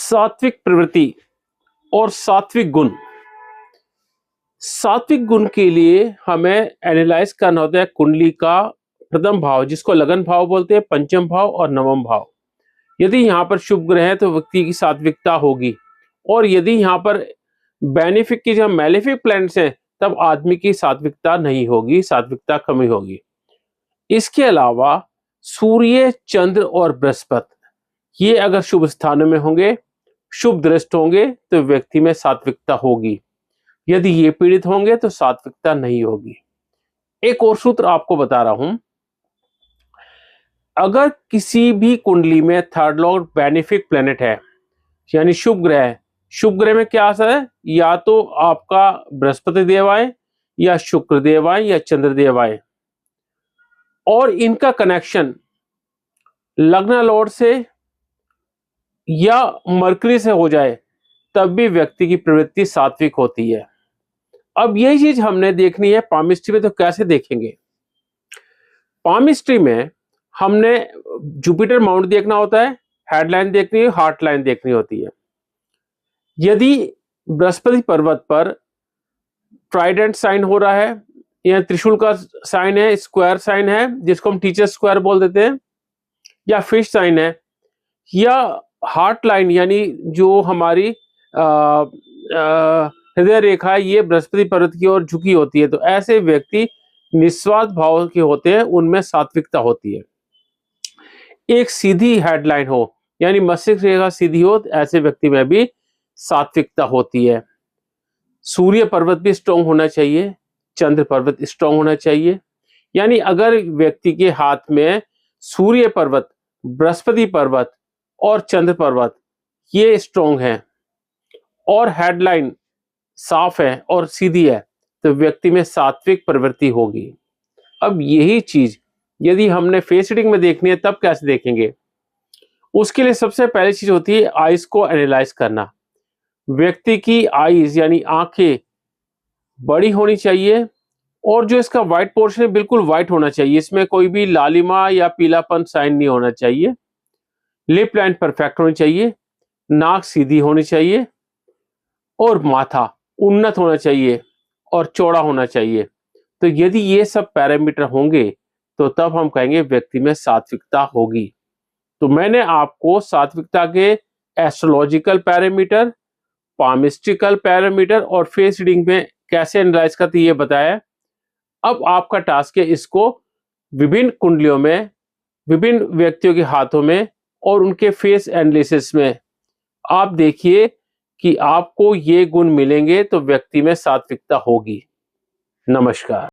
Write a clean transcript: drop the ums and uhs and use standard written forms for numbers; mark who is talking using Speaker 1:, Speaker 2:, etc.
Speaker 1: सात्विक प्रवृत्ति और सात्विक गुण। सात्विक गुण के लिए हमें एनालाइज करना होता है कुंडली का प्रथम भाव, जिसको लगन भाव बोलते हैं, पंचम भाव और नवम भाव। यदि यहाँ पर शुभ ग्रह है तो व्यक्ति की सात्विकता होगी, और यदि यहाँ पर बेनिफिक की जब मैलेफिक प्लैनेट्स हैं तब आदमी की सात्विकता नहीं होगी, सात्विकता कमी होगी। इसके अलावा सूर्य, चंद्र और बृहस्पति ये अगर शुभ स्थानों में होंगे, शुभ दृष्ट होंगे तो व्यक्ति में सात्विकता होगी। यदि ये पीड़ित होंगे तो सात्विकता नहीं होगी। एक और सूत्र आपको बता रहा हूं, अगर किसी भी कुंडली में थर्ड लॉर्ड बेनिफिक प्लेनेट है यानी शुभ ग्रह है, शुभ ग्रह में क्या असर है, या तो आपका बृहस्पति देव आए या शुक्र देव आए या चंद्र देव आए, और इनका कनेक्शन लग्न लॉर्ड से या मरकरी से हो जाए तब भी व्यक्ति की प्रवृत्ति सात्विक होती है। अब यही चीज हमने देखनी है पामिस्ट्री में, तो कैसे देखेंगे? पामिस्ट्री में हमने जुपिटर माउंट देखना होता है, हेडलाइन देखनी है, हार्ट लाइन देखनी होती है। यदि बृहस्पति पर्वत पर ट्राइडेंट साइन हो रहा है या त्रिशूल का साइन है, स्क्वायर साइन है जिसको हम टीचर स्क्वायर बोल देते हैं, या फिश साइन है, या हार्ट लाइन यानी जो हमारी हृदय रेखा है ये बृहस्पति पर्वत की ओर झुकी होती है, तो ऐसे व्यक्ति निस्वार्थ भाव के होते हैं, उनमें सात्विकता होती है। एक सीधी हेडलाइन हो यानी मस्तिष्क रेखा सीधी हो, ऐसे व्यक्ति में भी सात्विकता होती है। सूर्य पर्वत भी स्ट्रॉन्ग होना चाहिए, चंद्र पर्वत स्ट्रॉन्ग होना चाहिए। यानी अगर व्यक्ति के हाथ में सूर्य पर्वत, बृहस्पति पर्वत और चंद्र पर्वत ये स्ट्रॉन्ग है और हेडलाइन साफ है और सीधी है, तो व्यक्ति में सात्विक प्रवृत्ति होगी। अब यही चीज यदि हमने फेस रीडिंग में देखनी है तब कैसे देखेंगे? उसके लिए सबसे पहली चीज होती है आईज को एनालाइज करना। व्यक्ति की आईज यानी आंखें बड़ी होनी चाहिए, और जो इसका व्हाइट पोर्शन है बिल्कुल व्हाइट होना चाहिए, इसमें कोई भी लालिमा या पीलापन साइन नहीं होना चाहिए। लिप लाइन परफेक्ट होनी चाहिए, नाक सीधी होनी चाहिए, और माथा उन्नत होना चाहिए और चौड़ा होना चाहिए। तो यदि ये सब पैरामीटर होंगे तो तब हम कहेंगे व्यक्ति में सात्विकता होगी। तो मैंने आपको सात्विकता के एस्ट्रोलॉजिकल पैरामीटर, पामिस्ट्रिकल पैरामीटर और फेस रीडिंग में कैसे एनालाइज करते ये बताया। अब आपका टास्क है इसको विभिन्न कुंडलियों में, विभिन्न व्यक्तियों के हाथों में और उनके फेस एनालिसिस में आप देखिए कि आपको ये गुण मिलेंगे तो व्यक्ति में सात्विकता होगी। नमस्कार।